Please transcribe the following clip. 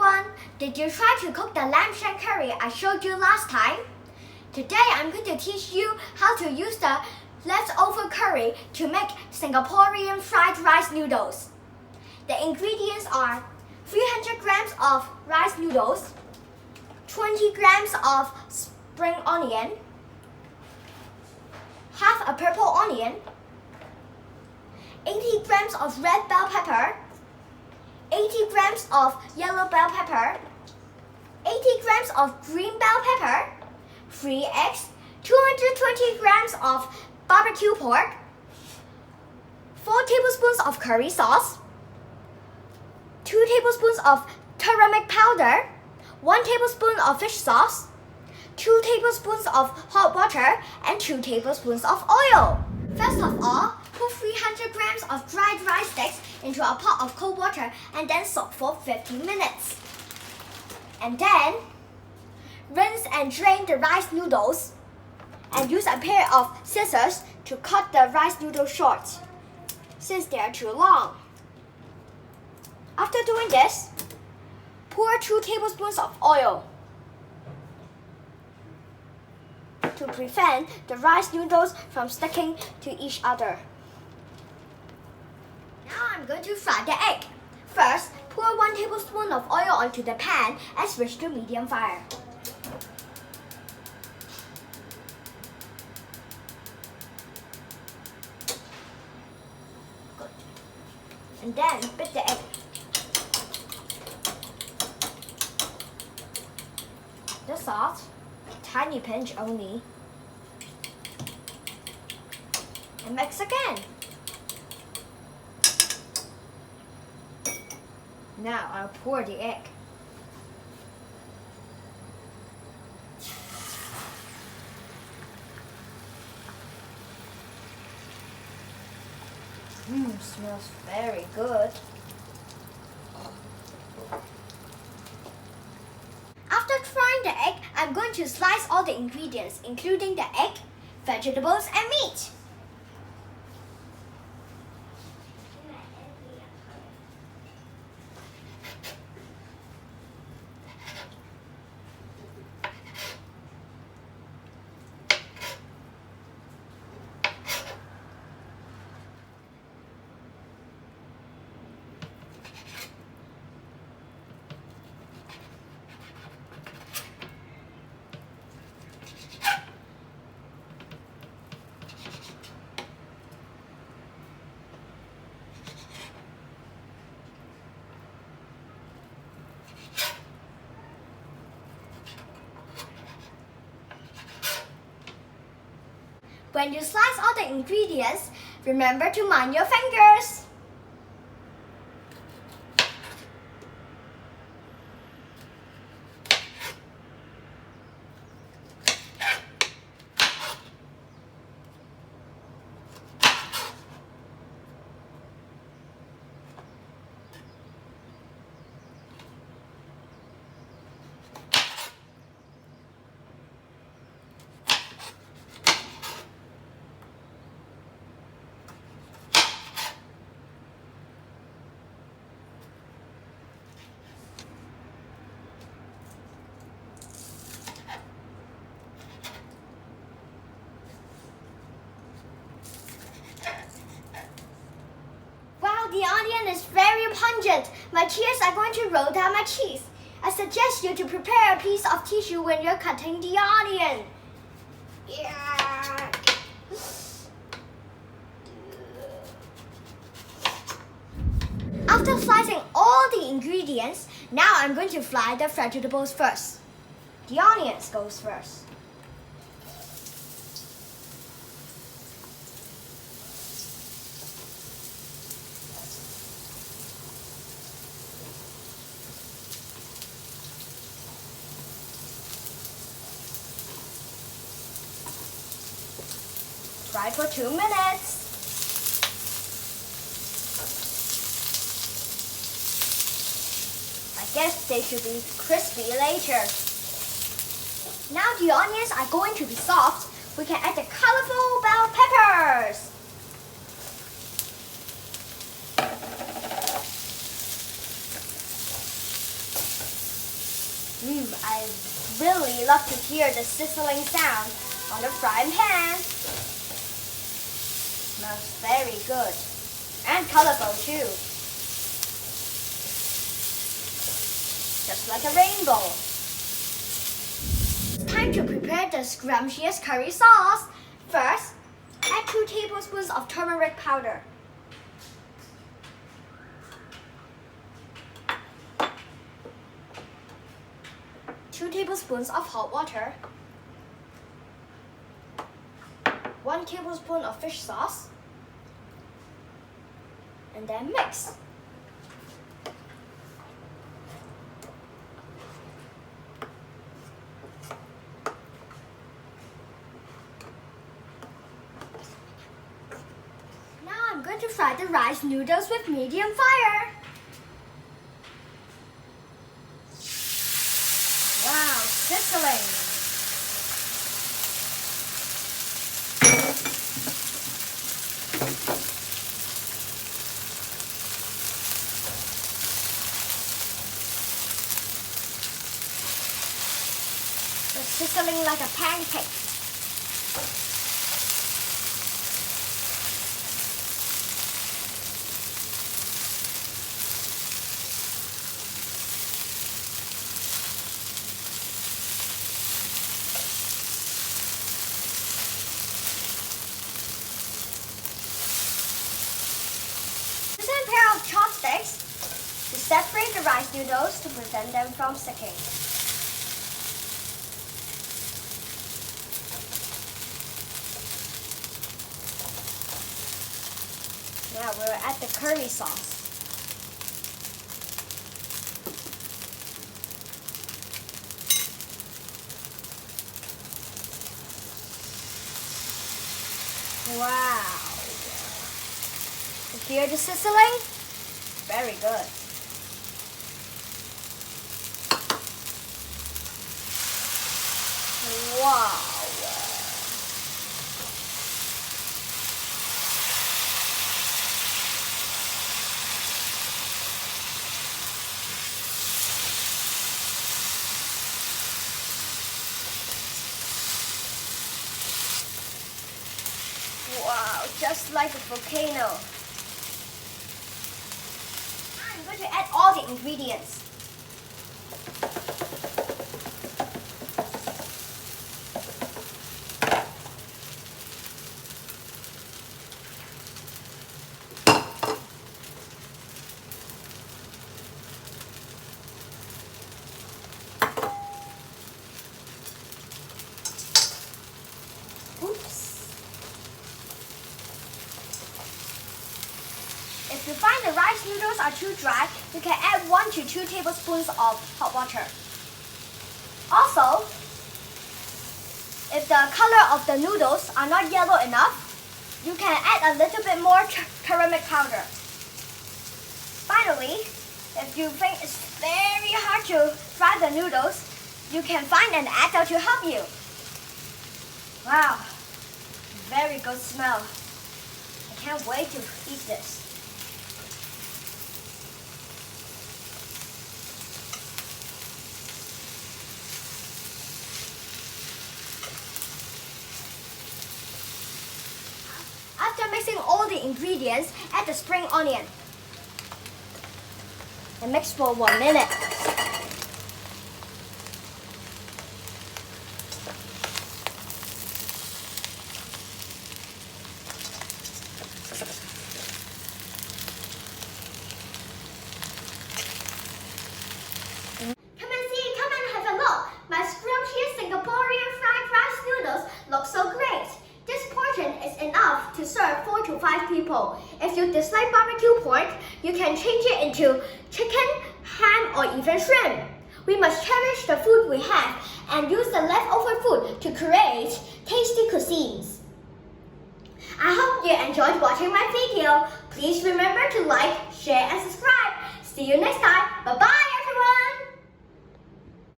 everyone! Did you try to cook the lamb shank curry I showed you last time? Today I'm going to teach you how to use the leftover curry to make Singaporean fried rice noodles. The ingredients are 300 grams of rice noodles, 20 grams of spring onion, half a purple onion, 80 grams of red bell pepper, 80 grams of yellow bell pepper, 80 grams of green bell pepper, 3 eggs, 220 grams of barbecue pork, 4 tablespoons of curry sauce, 2 tablespoons of turmeric powder, 1 tablespoon of fish sauce, 2 tablespoons of hot water, and 2 tablespoons of oil. First of all, put 300 grams of dried rice sticks into a pot of cold water and then soak for 15 minutes. And then, rinse and drain the rice noodles and use a pair of scissors to cut the rice noodles short, since they are too long. After doing this, pour 2 tablespoons of oil to prevent the rice noodles from sticking to each other. Now I'm going to fry the egg. First, pour 1 tablespoon of oil onto the pan and switch to medium fire. Good. And then beat the egg. The salt, a tiny pinch only. And mix again. Now I'll pour the egg. Smells very good. After frying the egg, I'm going to slice all the ingredients, including the egg, vegetables, and meat. When you slice all the ingredients, remember to mind your fingers. The onion is very pungent. My tears are going to roll down my cheeks. I suggest you to prepare a piece of tissue when you're cutting the onion. Yeah. After slicing all the ingredients, now I'm going to fry the vegetables first. The onions goes first. Fry for 2 minutes. I guess they should be crispy later. Now the onions are going to be soft. We can add the colorful bell peppers. I really love to hear the sizzling sound on the frying pan. Smells very good and colorful too. Just like a rainbow. Time to prepare the scrumptious curry sauce. First, add 2 tablespoons of turmeric powder. Two tablespoons of hot water. 1 tablespoon of fish sauce. And then mix. Now I'm going to fry the rice noodles with medium fire. Wow, sizzling. It's sizzling like a pancake. Use a pair of chopsticks to separate the rice noodles to prevent them from sticking. Now we'll add the curry sauce. Wow. You hear the sizzling? Very good. Wow. Wow, just like a volcano. I'm going to add all the ingredients. If you find the rice noodles are too dry, you can add 1 to 2 tablespoons of hot water. Also, if the color of the noodles are not yellow enough, you can add a little bit more turmeric powder. Finally, if you think it's very hard to fry the noodles, you can find an adult to help you. Wow, very good smell. I can't wait to eat this. After mixing all the ingredients, add the spring onion and mix for 1 minute. Come and have a look. My scrumptious Singaporean fried rice noodles look so great. This portion is enough to serve 4 to 5 people. If you dislike barbecue pork, you can change it into chicken, ham, or even shrimp. We must cherish the food we have and use the leftover food to create tasty cuisines. I hope you enjoyed watching my video. Please remember to like, share, and subscribe. See you next time. Bye-bye.